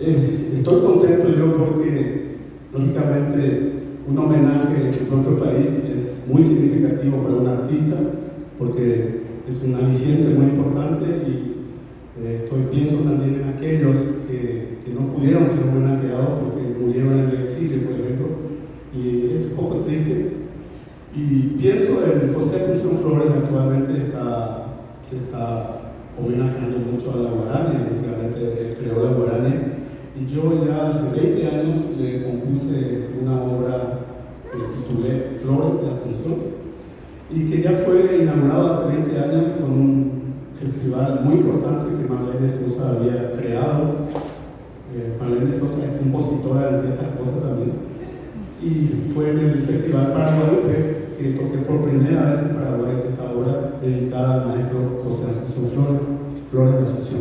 Estoy contento yo porque, lógicamente, un homenaje en su propio país es muy significativo para un artista, porque es un aliciente muy importante y pienso también en aquellos que no pudieron ser homenajeados porque murieron en el exilio, por ejemplo, y es un poco triste. Y pienso en José Asunción Flores, actualmente se está homenajeando mucho a la guarania, lógicamente él creó la guarania, y yo ya hace 20 años le compuse una obra que titulé Flores de Asunción, y que ya fue inaugurado hace 20 años con un festival muy importante que Marlene Sosa había creado. Marlene Sosa es compositora de ciertas cosas también, y fue en el Festival Paraguay que toqué por primera vez en Paraguay esta obra dedicada al maestro José Asunción Flores de Asunción.